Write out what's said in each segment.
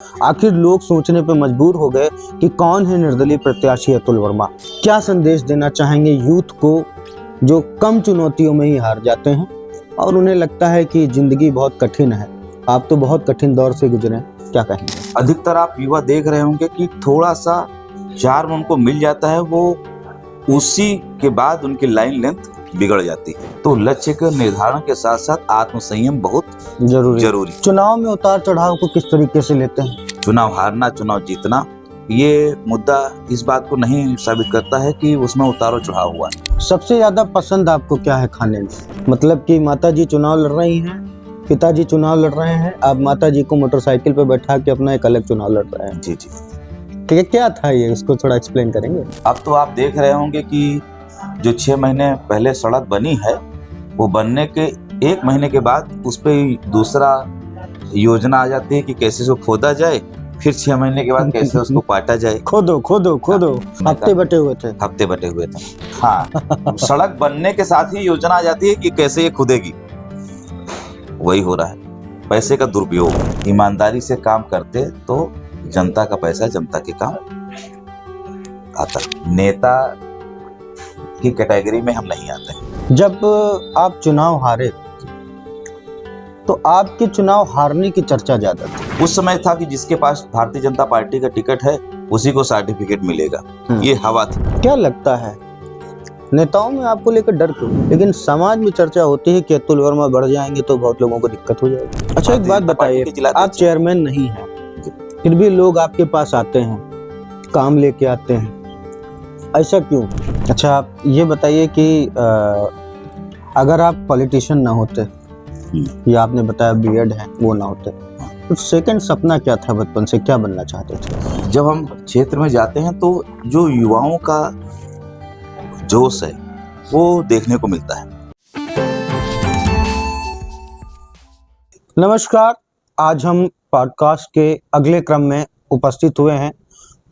आखिर लोग सोचने पर मजबूर हो गए कि कौन है निर्दलीय प्रत्याशी अतुल वर्मा। क्या संदेश देना चाहेंगे यूथ को जो कम चुनौतियों में ही हार जाते हैं और उन्हें लगता है कि जिंदगी बहुत कठिन है। आप तो बहुत कठिन दौर से गुजरे हैं, क्या कहेंगे? अधिकतर आप युवा देख रहे होंगे कि थोड़ा सा चार्म उनको मिल जाता है, वो उसी के बाद उनकी लाइन लेंथ बिगड़ जाती है। तो लक्ष्य के निर्धारण के साथ साथ आत्मसंयम बहुत जरूरी। चुनाव में उतार चढ़ाव को किस तरीके से लेते हैं? चुनाव हारना, चुनाव जीतना, ये मुद्दा इस बात को नहीं साबित करता है कि उसमें उतार चढ़ाव हुआ। सबसे ज्यादा पसंद आपको क्या है खाने में? मतलब कि माताजी चुनाव लड़ रही हैं, पिताजी चुनाव लड़ रहे हैं, आप माताजी को मोटरसाइकिल पे बैठा के अपना एक अलग चुनाव लड़ रहे हैं। जी जी, क्या था ये, उसको थोड़ा एक्सप्लेन करेंगे? अब तो आप देख रहे होंगे कि जो 6 महीने पहले सड़क बनी है, वो बनने के 1 महीने के बाद उस पे दूसरा योजना आ जाती है कि कैसे उसको खोदा जाए, फिर 6 महीने के बाद कैसे उसको काटा जाए। खोदो हफ्ते बटे हुए थे। हाँ, सड़क बनने के साथ ही योजना आ जाती है कि कैसे ये खुदेगी। वही हो रहा है, पैसे का दुरुपयोग। ईमानदारी से काम करते तो जनता का पैसा जनता के काम आता। नेता की कैटेगरी में हम नहीं आते। जब आप चुनाव हारे तो आपके चुनाव हारने की चर्चा ज्यादा थी। उस समय था कि जिसके पास भारतीय जनता पार्टी का टिकट है उसी को सर्टिफिकेट मिलेगा, ये हवा थी। क्या लगता है नेताओं में आपको लेकर डर क्यों? लेकिन समाज में चर्चा होती है कि अतुल वर्मा बढ़ जाएंगे तो बहुत लोगों को दिक्कत हो जाएगी। अच्छा, एक बात बताइए, आप चेयरमैन नहीं हैं, फिर भी लोग आपके पास आते हैं, काम लेके आते हैं, ऐसा क्यों? अच्छा, आप ये बताइए कि अगर आप पॉलिटिशियन ना होते, या आपने बताया बीएड है वो ना होते, तो सेकंड सपना क्या था बचपन से, क्या बनना चाहते थे? जब हम क्षेत्र में जाते हैं तो जो युवाओं का जोश है वो देखने को मिलता है। नमस्कार, आज हम पॉडकास्ट के अगले क्रम में उपस्थित हुए हैं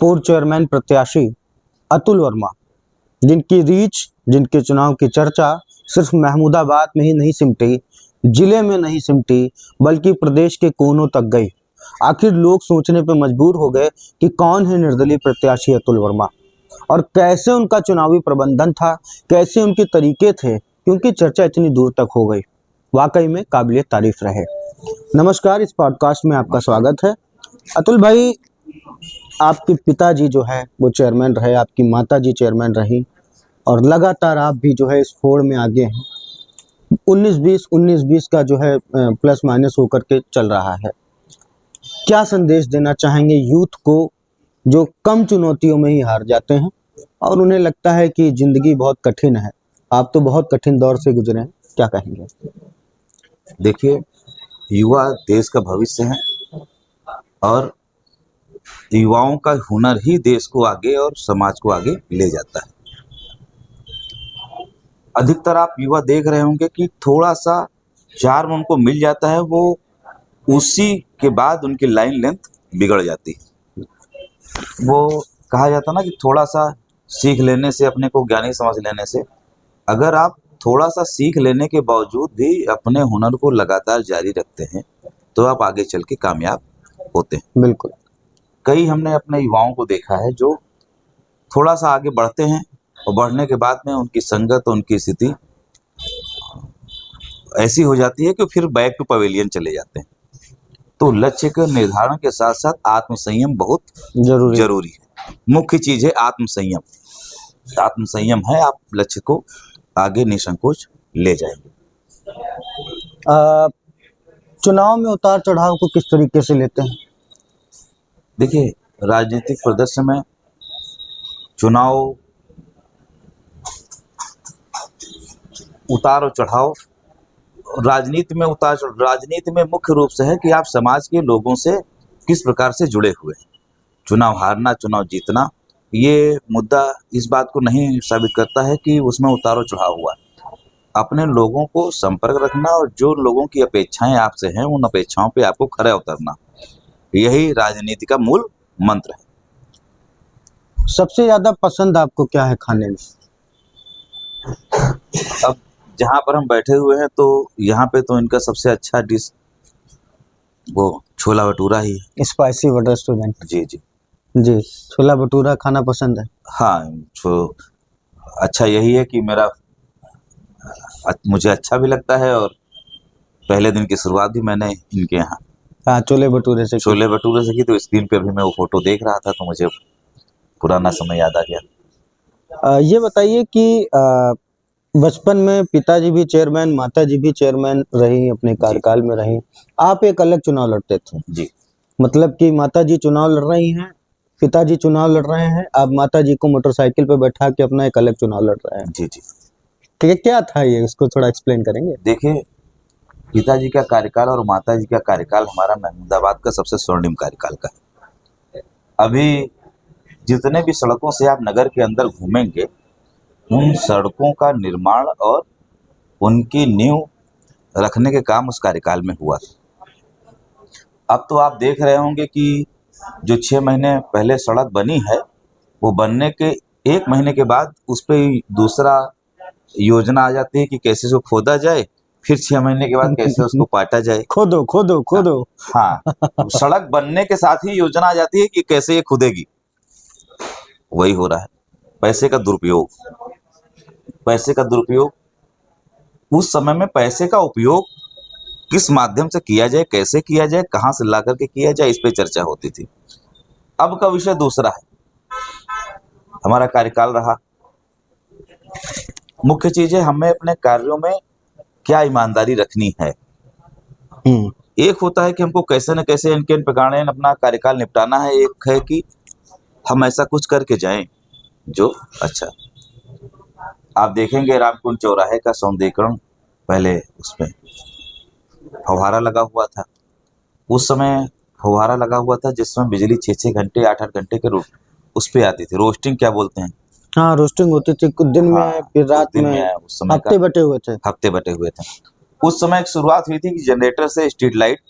पूर्व चेयरमैन प्रत्याशी अतुल वर्मा, जिनकी रीच, जिनके चुनाव की चर्चा सिर्फ महमूदाबाद में ही नहीं सिमटी, जिले में नहीं सिमटी, बल्कि प्रदेश के कोनों तक गई। आखिर लोग सोचने पर मजबूर हो गए कि कौन है निर्दलीय प्रत्याशी अतुल वर्मा और कैसे उनका चुनावी प्रबंधन था, कैसे उनके तरीके थे, क्योंकि चर्चा इतनी दूर तक हो गई। वाकई में काबिले तारीफ रहे। नमस्कार, इस पॉडकास्ट में आपका स्वागत है। अतुल भाई, आपके पिताजी जो है वो चेयरमैन रहे, आपकी माताजी चेयरमैन रही, और लगातार आप भी जो है इस फोड़ में आगे हैं। 19-20 का जो है प्लस माइनस होकर के चल रहा है। क्या संदेश देना चाहेंगे यूथ को जो कम चुनौतियों में ही हार जाते हैं और उन्हें लगता है कि जिंदगी बहुत कठिन है? आप तो बहुत कठिन दौर से गुजरे हैं, क्या कहेंगे? देखिए, युवा देश का भविष्य है और युवाओं का हुनर ही देश को आगे और समाज को आगे ले जाता है। अधिकतर आप युवा देख रहे होंगे कि थोड़ा सा चार्म उनको मिल जाता है, वो उसी के बाद उनकी लाइन लेंथ बिगड़ जाती है। वो कहा जाता ना कि थोड़ा सा सीख लेने से, अपने को ज्ञानी समझ लेने से, अगर आप थोड़ा सा सीख लेने के बावजूद भी अपने हुनर को लगातार जारी रखते हैं तो आप आगे चल के कामयाब होते हैं। बिल्कुल। कई हमने अपने युवाओं को देखा है जो थोड़ा सा आगे बढ़ते हैं और बढ़ने के बाद में उनकी संगत, उनकी स्थिति ऐसी हो जाती है कि फिर बैक टू पवेलियन चले जाते हैं। तो लक्ष्य के निर्धारण के साथ साथ आत्मसंयम बहुत जरूरी है। मुख्य चीज है आत्मसंयम। आत्मसंयम है, आप लक्ष्य को आगे निसंकोच ले जाएंगे। चुनाव में उतार चढ़ाव को किस तरीके से लेते हैं? देखिए, राजनीतिक परिदृश्य में चुनाव उतार और चढ़ाव, राजनीति में मुख्य रूप से है कि आप समाज के लोगों से किस प्रकार से जुड़े हुए हैं। चुनाव हारना, चुनाव जीतना, ये मुद्दा इस बात को नहीं साबित करता है कि उसमें उतार और चढ़ाव हुआ। अपने लोगों को संपर्क रखना और जो लोगों की अपेक्षाएं आपसे हैं उन अपेक्षाओं पे आपको खरा उतरना, यही राजनीति का मूल मंत्र है। सबसे ज्यादा पसंद आपको क्या है खाने में? अब जहाँ पर हम बैठे हुए हैं तो यहाँ पे तो इनका सबसे अच्छा डिश वो छोला भटूरा ही है। Spicy butter restaurant. जी जी। जी, छोला भटूरा खाना पसंद है। हाँ, अच्छा यही है कि मुझे अच्छा भी लगता है, और पहले दिन की शुरुआत भी मैंने इनके यहाँ हाँ, छोले भटूरे से की। छोले भटूरे से की। तो स्क्रीन पे भी मैं वो फोटो देख रहा था, तो मुझे पुराना समय याद आ गया। ये बताइए कि बचपन में पिताजी भी चेयरमैन, माताजी भी चेयरमैन रही, अपने कार्यकाल में रही। आप एक अलग चुनाव लड़ते थे, जी मतलब कि माताजी चुनाव लड़ रही हैं, पिताजी चुनाव लड़ रहे हैं, आप माताजी को मोटरसाइकिल पे बैठा के अपना एक अलग चुनाव लड़ रहे हैं। जी जी। क्या था ये, इसको थोड़ा एक्सप्लेन करेंगे? देखिए, पिताजी का कार्यकाल और माताजी का कार्यकाल हमारा महमूदाबाद का सबसे स्वर्णिम कार्यकाल का है। अभी जितने भी सड़कों से आप नगर के अंदर घूमेंगे, उन सड़कों का निर्माण और उनकी नींव रखने के काम उस कार्यकाल में हुआ था। अब तो आप देख रहे होंगे कि जो 6 महीने पहले सड़क बनी है, वो बनने के 1 महीने के बाद उस पे दूसरा योजना आ जाती है कि कैसे उसको खोदा जाए, फिर 6 महीने के बाद कैसे उसको पाटा जाए। खोदो खोदो खोदो। हाँ, सड़क बनने के साथ ही योजना आ जाती है कि कैसे ये खुदेगी। वही हो रहा है, पैसे का दुरुपयोग। पैसे का दुरुपयोग, उस समय में पैसे का उपयोग किस माध्यम से किया जाए, कैसे किया जाए, कहाँ से ला करके किया जाए, इस पे चर्चा होती थी। अब का विषय दूसरा है। हमारा कार्यकाल रहा, मुख्य चीज है हमें अपने कार्यों में क्या ईमानदारी रखनी है। एक होता है कि हमको कैसे न कैसे इनके प्रकार अपना कार्यकाल निपटाना है, एक है कि हम ऐसा कुछ करके जाएं जो अच्छा। आप देखेंगे रामकुंड चौराहे का सौंदर्यीकरण, पहले उसमें फव्वारा लगा हुआ था। उस समय फव्वारा लगा हुआ था जिसमें बिजली 6-6 घंटे 8-8 घंटे के उस पे आती थी। रोस्टिंग क्या बोलते हैं? हाँ, रोस्टिंग होती थी कुछ दिन में, हाँ, फिर रात कुछ दिन में। उस समय हफ्ते बटे हुए थे। हफ्ते बटे हुए थे। उस समय एक शुरुआत हुई थी कि जनरेटर से स्ट्रीट लाइट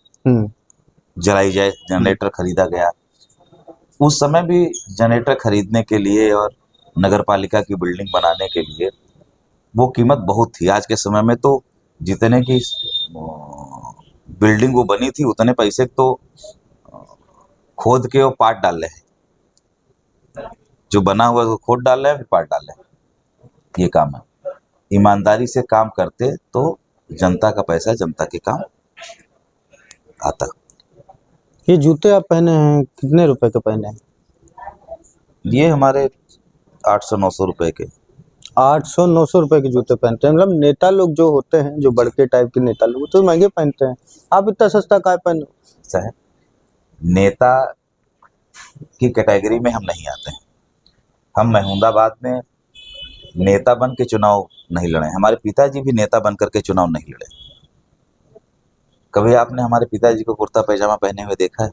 जलाई जाए, जनरेटर खरीदा गया। उस समय भी जनरेटर खरीदने के लिए और नगर पालिका की बिल्डिंग बनाने के लिए वो कीमत बहुत थी। आज के समय में तो जितने की बिल्डिंग वो बनी थी, उतने पैसे तो खोद के वो पाट डाल रहे हैं। जो बना हुआ है वो खोद डाल रहे हैं, फिर पाट डाल रहे हैं। ये काम है। ईमानदारी से काम करते तो जनता का पैसा जनता के काम आता। ये जूते आप पहने हैं, कितने रुपए के पहने हैं? ये हमारे 800-900 रुपए के। 800-900 रुपए के जूते पहनते हैं? मतलब नेता लोग जो होते हैं, जो बड़के टाइप के नेता लोग, तो महंगे पहनते हैं। आप इतना सस्ता काहे पहन? ऐसा है, नेता की कैटेगरी में हम नहीं आते हैं। हम महमूदाबाद में नेता बन के चुनाव नहीं लड़े। हमारे पिताजी भी नेता बन करके चुनाव नहीं लड़े। कभी आपने हमारे पिताजी को कुर्ता पैजामा पहने हुए देखा है?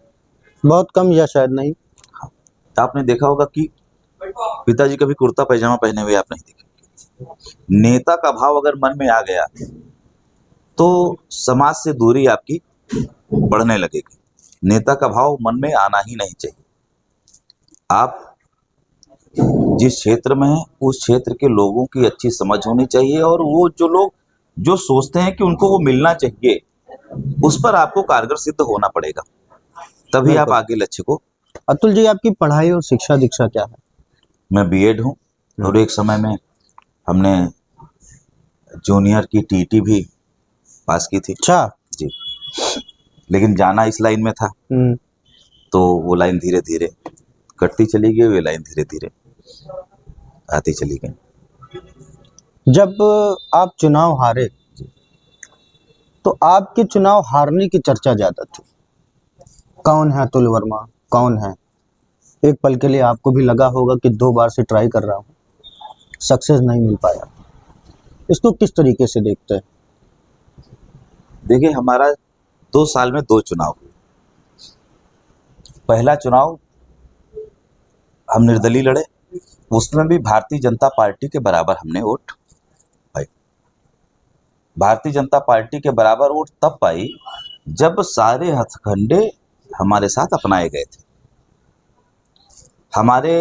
बहुत कम या शायद नहीं। हाँ, तो आपने देखा होगा कि पिताजी कभी कुर्ता पैजामा पहने हुए आप नहीं देखे। नेता का भाव अगर मन में आ गया तो समाज से दूरी आपकी बढ़ने लगेगी। नेता का भाव मन में आना ही नहीं चाहिए। आप जिस क्षेत्र में हैं, उस क्षेत्र के लोगों की अच्छी समझ होनी चाहिए, और वो जो लोग जो सोचते हैं कि उनको वो मिलना चाहिए, उस पर आपको कारगर सिद्ध होना पड़ेगा, तभी आप आगे लक्ष्य को। अतुल जी, आपकी पढ़ाई और शिक्षा दीक्षा क्या है? मैं बीएड हूँ, और एक समय में हमने जूनियर की टीटी भी पास की थी। अच्छा जी, लेकिन जाना इस लाइन में था, तो वो लाइन धीरे धीरे कटती चली गई, वो लाइन धीरे धीरे आती चली गई। जब आप चुनाव हारे तो आपके चुनाव हारने की चर्चा ज्यादा थी। कौन है अतुल वर्मा, कौन है? एक पल के लिए आपको भी लगा होगा कि 2 बार से ट्राई कर रहा हूँ, सक्सेस नहीं मिल पाया। इसको किस तरीके से देखते हैं? देखिए, हमारा 2 साल में 2 चुनाव हुए। पहला चुनाव हम निर्दलीय लड़े, उसमें भी भारतीय जनता पार्टी के बराबर हमने वोट पाई। भारतीय जनता पार्टी के बराबर वोट तब पाई जब सारे हथकंडे हमारे साथ अपनाए गए थे। हमारे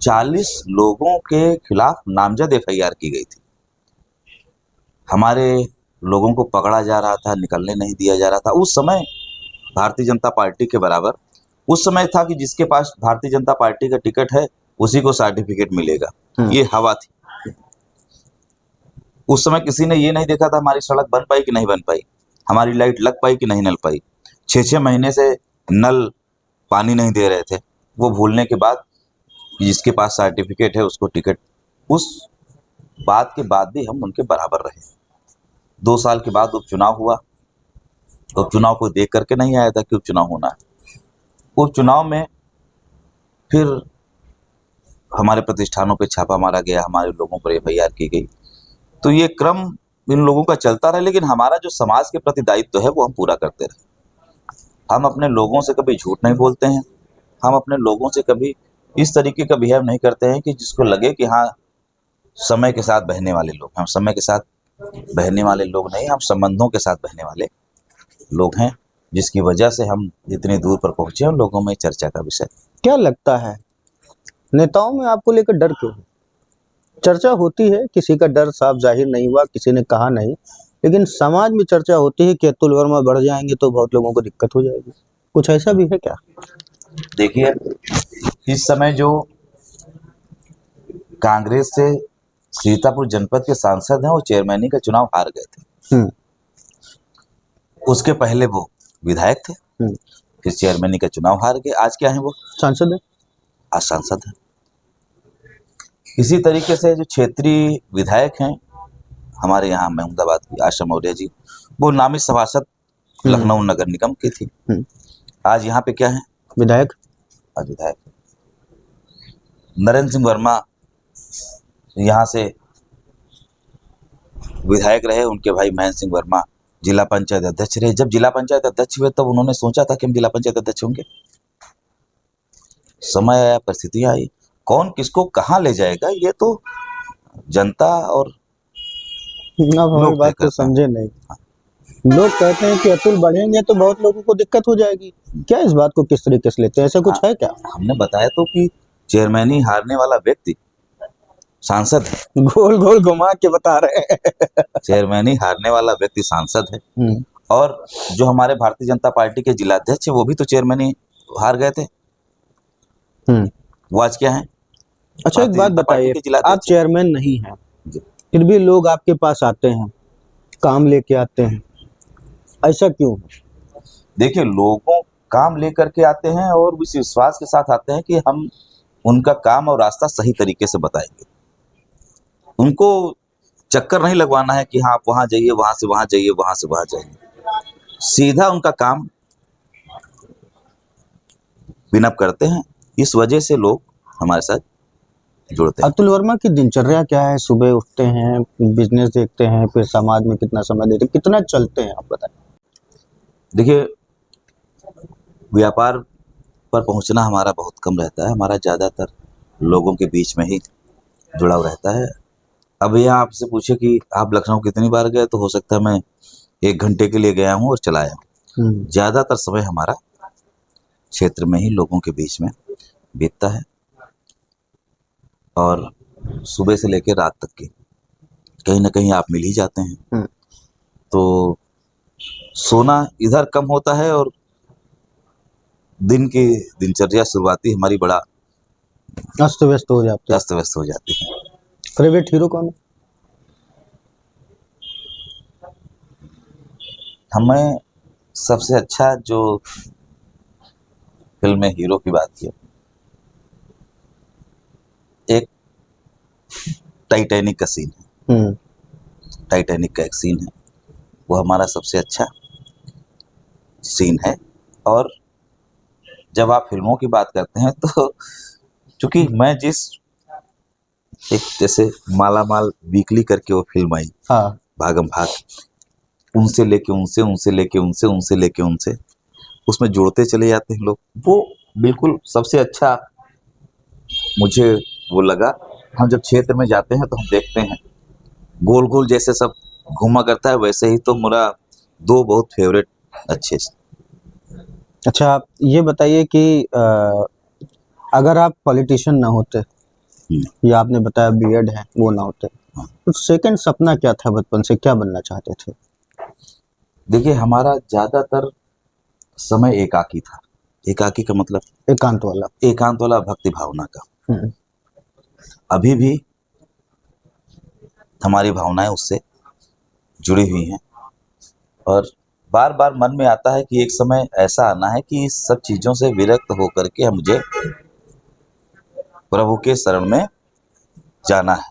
40 लोगों के खिलाफ नामजद एफआईआर की गई थी। हमारे लोगों को पकड़ा जा रहा था, निकलने नहीं दिया जा रहा था। उस समय भारतीय जनता पार्टी के बराबर उस समय था कि जिसके पास भारतीय जनता पार्टी का टिकट है उसी को सर्टिफिकेट मिलेगा। ये हवा थी। उस समय किसी ने ये नहीं देखा था हमारी सड़क बन पाई कि नहीं बन पाई, हमारी लाइट लग पाई कि नहीं लग पाई। 6-6 महीने से नल पानी नहीं दे रहे थे। वो भूलने के बाद जिसके पास सर्टिफिकेट है उसको टिकट, उस बात के बाद भी हम उनके बराबर रहे। 2 साल के बाद उपचुनाव हुआ। उपचुनाव को देख करके नहीं आया था कि उपचुनाव होना है। उपचुनाव में फिर हमारे प्रतिष्ठानों पे छापा मारा गया, हमारे लोगों पर FIR की गई। तो ये क्रम इन लोगों का चलता रहा, लेकिन हमारा जो समाज के प्रति दायित्व है वो हम पूरा करते रहे। हम अपने लोगों से कभी झूठ नहीं बोलते हैं। हम अपने लोगों से कभी इस तरीके का बिहेव नहीं करते हैं कि जिसको लगे कि हाँ समय के साथ बहने वाले लोग। हम समय के साथ बहने वाले लोग नहीं, हम संबंधों के साथ बहने वाले लोग हैं, जिसकी वजह से हम जितनी दूर पर पहुंचे हैं लोगों में चर्चा का विषय। क्या लगता है नेताओं में आपको लेकर डर क्यों है? चर्चा होती है, किसी का डर साफ जाहिर नहीं हुआ, किसी ने कहा नहीं, लेकिन समाज में चर्चा होती है कि अतुल वर्मा बढ़ जाएंगे तो बहुत लोगों को दिक्कत हो जाएगी। कुछ ऐसा भी है क्या? देखिए, इस समय जो कांग्रेस से सीतापुर जनपद के सांसद हैं वो चेयरमैनी का चुनाव हार गए थे। उसके पहले वो विधायक थे, फिर चेयरमैनी का चुनाव हार गए। आज क्या है वो? सांसद है। आज सांसद हैं। इसी तरीके से जो क्षेत्रीय विधायक हैं हमारे यहाँ महमूदाबाद की आशा मौर्य जी, वो नामित सभासद लखनऊ नगर निगम की थी। आज यहाँ पे क्या है? विधायक। आज विधायक नरेंद्र सिंह वर्मा यहाँ से विधायक रहे। उनके भाई महेंद्र सिंह वर्मा जिला पंचायत अध्यक्ष रहे। जब जिला पंचायत अध्यक्ष हुए तब उन्होंने सोचा था कि हम जिला पंचायत अध्यक्ष होंगे। समय आया, परिस्थितियां आई, कौन किसको कहाँ ले जाएगा ये तो जनता और अब हमारी बात को समझे नहीं। लोग कहते हैं कि अतुल बढ़ेंगे तो बहुत लोगों को दिक्कत हो जाएगी। क्या इस बात को किस तरीके से लेते हैं? ऐसा कुछ है क्या? हमने बताया तो कि चेयरमैनी हारने वाला व्यक्ति सांसद है। गोल गोल घुमा के बता रहे हैं। चेयरमैनी हारने वाला व्यक्ति सांसद है। और जो हमारे भारतीय जनता पार्टी के जिलाध्यक्ष है वो भी तो चेयरमैनी हार गए थे। वो आज क्या है? अच्छा, एक बात बताइए, आप चेयरमैन नहीं हैं, फिर भी लोग आपके पास आते हैं, काम लेके आते हैं, ऐसा क्यों? देखिए, लोगों काम लेकर के आते हैं और इस विश्वास के साथ आते हैं कि हम उनका काम और रास्ता सही तरीके से बताएंगे। उनको चक्कर नहीं लगवाना है कि हाँ आप वहाँ जाइए, वहाँ से वहाँ जाइए, वहाँ से वहाँ जाइए। सीधा उनका काम पिनअप करते हैं। इस वजह से लोग हमारे साथ जुड़ते हैं। अतुल वर्मा की दिनचर्या क्या है? सुबह उठते हैं, बिजनेस देखते हैं, फिर समाज में कितना समय देते हैं, कितना चलते हैं, आप बताएं। देखिए, व्यापार पर पहुंचना हमारा बहुत कम रहता है। हमारा ज़्यादातर लोगों के बीच में ही जुड़ाव रहता है। अब यह आपसे पूछे कि आप लखनऊ कितनी बार गए, तो हो सकता है मैं 1 घंटे के लिए गया हूँ और चला आया हूँ। ज़्यादातर समय हमारा क्षेत्र में ही लोगों के बीच में बीतता है और सुबह से लेकर रात तक की कहीं ना कहीं आप मिल ही जाते हैं। तो सोना इधर कम होता है और दिन की दिनचर्या शुरुआती हमारी बड़ा अस्त व्यस्त हो जाती है। फेवरेट हीरो कौन है? हमें सबसे अच्छा जो फिल्म में हीरो की बात की, एक टाइटैनिक का सीन है। टाइटैनिक का एक सीन है, वो हमारा सबसे अच्छा सीन है। और जब आप फिल्मों की बात करते हैं तो चूंकि मैं जिस एक जैसे माला माल वीकली करके वो फिल्म आई, भागम भाग, उनसे लेके उनसे उसमें जोड़ते चले जाते हैं लोग। वो बिल्कुल सबसे अच्छा मुझे वो लगा। हम जब क्षेत्र में जाते हैं तो हम देखते हैं गोल गोल जैसे सब घूमा करता है, वैसे ही तो मेरा 2 बहुत फेवरेट अच्छे। अच्छा, आप ये बताइए कि अगर आप पॉलिटिशियन ना होते, या आपने बताया बीएड है वो ना होते, तो सेकंड सपना क्या था बचपन से? क्या बनना चाहते थे? देखिए, हमारा ज़्यादातर समय एकाकी था। एकाकी का मतलब एकांत वाला। एकांत वाला, भक्ति भावना का। हम्म, अभी भी हमारी भावनाएं उससे जुड़ी हुई हैं और बार बार मन में आता है कि एक समय ऐसा आना है कि इस सब चीज़ों से विरक्त होकर के मुझे प्रभु के शरण में जाना है।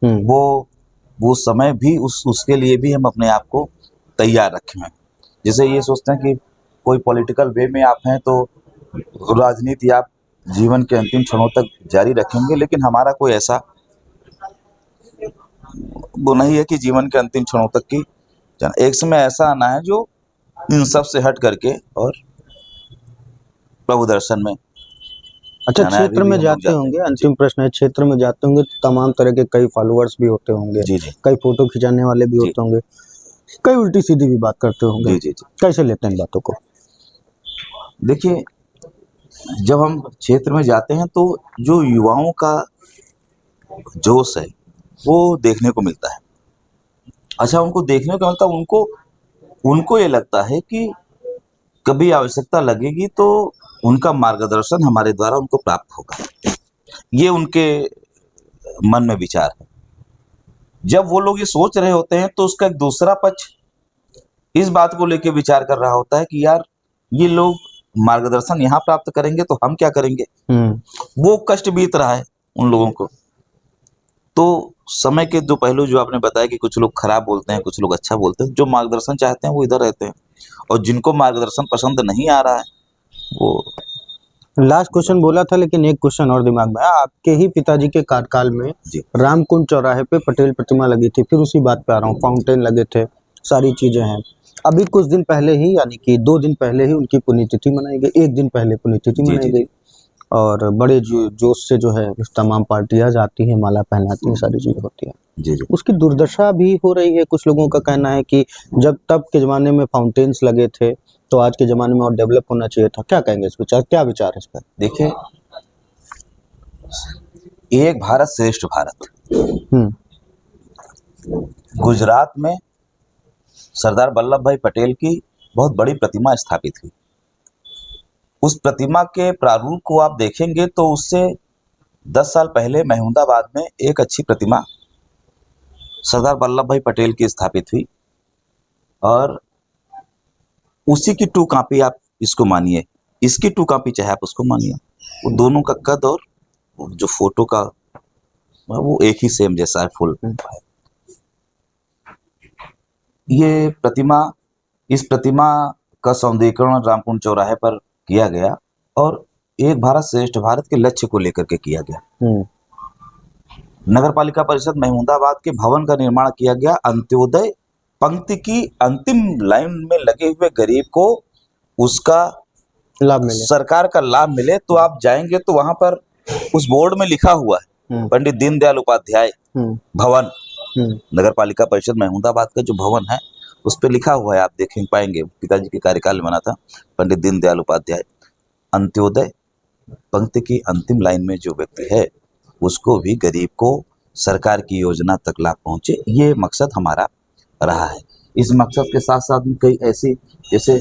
हम्म, वो समय भी उसके लिए भी हम अपने आप को तैयार रखे हैं। जैसे ये सोचते हैं कि कोई पॉलिटिकल वे में आप हैं तो राजनीति आप जीवन के अंतिम क्षणों तक जारी रखेंगे, लेकिन हमारा कोई ऐसा वो नहीं है कि जीवन के अंतिम क्षणों तक की जाना। एक समय ऐसा आना है जो इन सब से हट करके और प्रभु दर्शन में अच्छा, जाना है। अभी क्षेत्र भी में हम लोग जाते जाते होंगे, हैं। जी अंतिम प्रश्न है, क्षेत्र में जाते होंगे तो तमाम तरह के कई फॉलोअर्स भी होते होंगे, जी जी कई फोटो खिंचाने वाले भी जी होते होंगे, कई उल्टी सीधी भी बात करते होंगे। जी जी जी। कैसे लेते हैं इन बातों को? देखिए, जब हम क्षेत्र में जाते हैं तो जो युवाओं का जोश है वो देखने को मिलता है। अच्छा, उनको देखने को मिलता है, उनको उनको ये लगता है कि कभी आवश्यकता लगेगी तो उनका मार्गदर्शन हमारे द्वारा उनको प्राप्त होगा। ये उनके मन में विचार है। जब वो लोग ये सोच रहे होते हैं तो उसका एक दूसरा पक्ष इस बात को लेके विचार कर रहा होता है कि यार, ये लोग मार्गदर्शन यहाँ प्राप्त करेंगे तो हम क्या करेंगे। वो कष्ट बीत रहा है उन लोगों को। तो समय के दो पहलू जो आपने बताया कि कुछ लोग खराब बोलते हैं, कुछ लोग अच्छा बोलते हैं। जो मार्गदर्शन चाहते हैं वो इधर रहते हैं और जिनको मार्गदर्शन पसंद नहीं आ रहा है वो लास्ट क्वेश्चन बोला था, लेकिन एक क्वेश्चन और दिमाग में आया। आपके ही पिताजी के कार्यकाल में जी रामकुंड चौराहे पे पटेल प्रतिमा लगी थी, फिर उसी बात पे आ रहा हूँ, फाउंटेन लगे थे, सारी चीजें हैं। अभी कुछ दिन पहले ही, यानी कि 2 दिन पहले ही उनकी पुण्यतिथि मनाई गई, 1 दिन पहले पुण्यतिथि जी मनाई जी गई जी और बड़े जोश से जो है तमाम पार्टियां जाती हैं, माला पहनाती हैं, सारी चीजें होती हैं। जी जी। उसकी दुर्दशा भी हो रही है। कुछ लोगों का कहना है कि जब तब के ज़माने में फाउंटेन्स लगे थे तो आज के ज़माने में और डेवलप होना चाहिए था। क्या कहेंगे इस विचार, क्या विचार है इस पर? देखिए, एक भारत श्रेष्ठ भारत, हम्म, गुजरात में सरदार वल्लभ भाई पटेल की बहुत बड़ी प्रतिमा स्थापित हुई। उस प्रतिमा के प्रारूप को आप देखेंगे तो उससे 10 साल पहले महमूदाबाद में एक अच्छी प्रतिमा सरदार वल्लभ भाई पटेल की स्थापित हुई और उसी की 2 कॉपी आप इसको मानिए, इसकी 2 कॉपी चाहे आप उसको मानिए, वो दोनों का कद और जो फोटो का वो एक ही सेम जैसा है, फुल है। ये प्रतिमा इस प्रतिमा का सौंदर्यीकरण रामकुंड चौराहे पर किया गया और एक भारत श्रेष्ठ भारत के लक्ष्य को लेकर के किया गया। हम्म, नगर पालिका परिषद महमूदाबाद के भवन का निर्माण किया गया। अंत्योदय पंक्ति की अंतिम लाइन में लगे हुए गरीब को उसका लाभ मिले। सरकार का लाभ मिले। तो आप जाएंगे तो वहां पर उस बोर्ड में लिखा हुआ है पंडित दीनदयाल उपाध्याय भवन, नगर पालिका परिषद महमूदाबाद का जो भवन है उस पर लिखा हुआ है, आप देखें पाएंगे, पिताजी के कार्यकाल में बना था, पंडित दीनदयाल उपाध्याय। अंत्योदय पंक्ति की अंतिम लाइन में जो व्यक्ति है उसको भी, गरीब को सरकार की योजना तक लाभ पहुंचे, ये मकसद हमारा रहा है। इस मकसद के साथ साथ में कई ऐसी, जैसे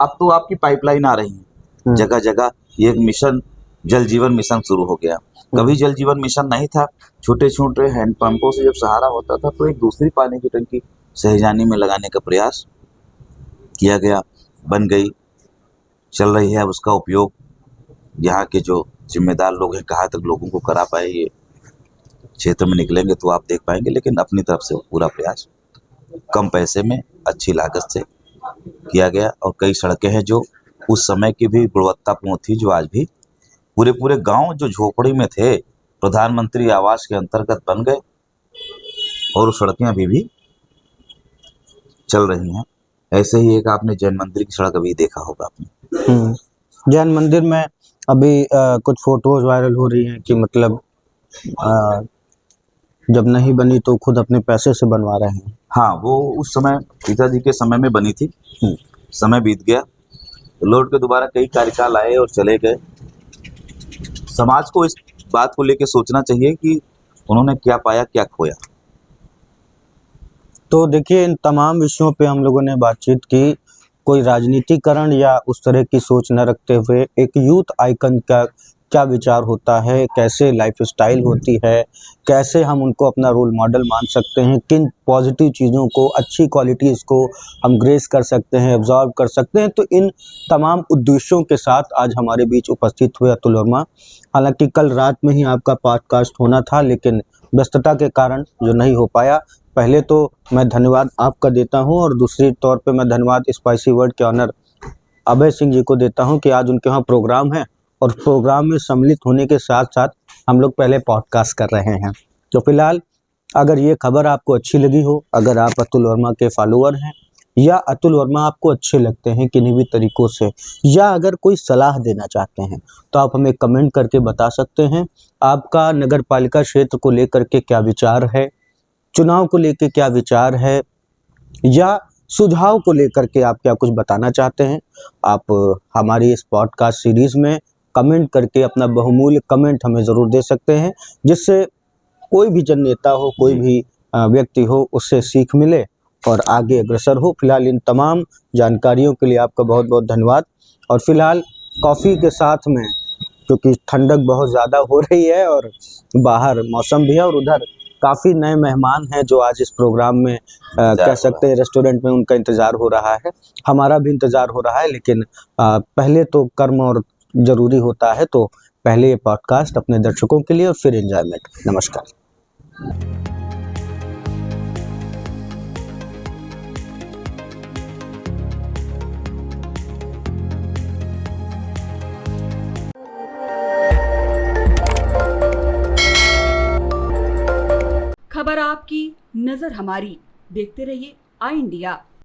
अब तो आपकी पाइपलाइन आ रही है जगह जगह, ये एक मिशन जल जीवन मिशन शुरू हो गया। कभी जल जीवन मिशन नहीं था, छोटे छोटे हैंडपंपों से जब सहारा होता था तो एक दूसरी पानी की टंकी सहजानी में लगाने का प्रयास किया गया, बन गई, चल रही है। उसका उपयोग यहाँ के जो जिम्मेदार लोग हैं कहाँ तक लोगों को करा पाए, ये क्षेत्र में निकलेंगे तो आप देख पाएंगे। लेकिन अपनी तरफ से पूरा प्रयास कम पैसे में अच्छी लागत से किया गया और कई सड़कें हैं जो उस समय की भी गुणवत्तापूर्ण थी, जो आज भी पूरे पूरे गांव जो झोपड़ी में थे प्रधानमंत्री आवास के अंतर्गत बन गए और सड़कें अभी भी चल रही हैं। ऐसे ही एक आपने जैन मंदिर की सड़क अभी देखा होगा आपने। जैन मंदिर में अभी कुछ फोटोज वायरल हो रही हैं कि मतलब जब नहीं बनी तो खुद अपने पैसे से बनवा रहे हैं। हाँ, वो उस समय पिताजी के समय में बनी थी, समय बीत गया, लौट के दोबारा कई कार्यकाल आए और चले गए। समाज को इस बात को लेकर सोचना चाहिए कि उन्होंने क्या पाया क्या खोया। तो देखिए, इन तमाम विषयों पे हम लोगों ने बातचीत की। कोई राजनीतिकरण या उस तरह की सोच न रखते हुए एक यूथ आइकन का क्या विचार होता है, कैसे लाइफ़स्टाइल होती है, कैसे हम उनको अपना रोल मॉडल मान सकते हैं, किन पॉजिटिव चीज़ों को, अच्छी क्वालिटीज़ को हम ग्रेस कर सकते हैं, ऑब्ज़र्व कर सकते हैं। तो इन तमाम उद्देश्यों के साथ आज हमारे बीच उपस्थित हुए अतुल वर्मा। हालाँकि कल रात में ही आपका पॉडकास्ट होना था, लेकिन व्यस्तता के कारण जो नहीं हो पाया। पहले तो मैं धन्यवाद आपका देता हूँ और दूसरे तौर पे मैं धन्यवाद स्पाइसी वर्ल्ड के ऑनर अभय सिंह जी को देता हूँ कि आज उनके वहाँ प्रोग्राम है और प्रोग्राम में सम्मिलित होने के साथ-साथ हम लोग पहले पॉडकास्ट कर रहे हैं। तो फिलहाल अगर ये खबर आपको अच्छी लगी हो, अगर आप अतुल वर्मा के फॉलोअर हैं या अतुल वर्मा आपको अच्छे लगते हैं किन्हीं भी तरीकों से, या अगर कोई सलाह देना चाहते हैं, तो आप हमें कमेंट करके बता सकते हैं। आपका नगर पालिका क्षेत्र को लेकर के क्या विचार है, चुनाव को लेके क्या विचार है, या सुझाव को लेकर के आप क्या कुछ बताना चाहते हैं, आप हमारी इस पॉडकास्ट सीरीज़ में कमेंट करके अपना बहुमूल्य कमेंट हमें ज़रूर दे सकते हैं, जिससे कोई भी जननेता हो, कोई भी व्यक्ति हो, उससे सीख मिले और आगे अग्रसर हो। फिलहाल इन तमाम जानकारियों के लिए आपका बहुत-बहुत धन्यवाद। और फिलहाल कॉफ़ी के साथ में, क्योंकि ठंडक बहुत ज़्यादा हो रही है और बाहर मौसम भी है और उधर काफ़ी नए मेहमान हैं जो आज इस प्रोग्राम में कह सकते हैं रेस्टोरेंट में उनका इंतज़ार हो रहा है। हमारा भी इंतज़ार हो रहा है, लेकिन पहले तो कर्म और ज़रूरी होता है, तो पहले ये पॉडकास्ट अपने दर्शकों के लिए और फिर एन्जॉयमेंट। नमस्कार। खबर आपकी, नजर हमारी। देखते रहिए आई इंडिया।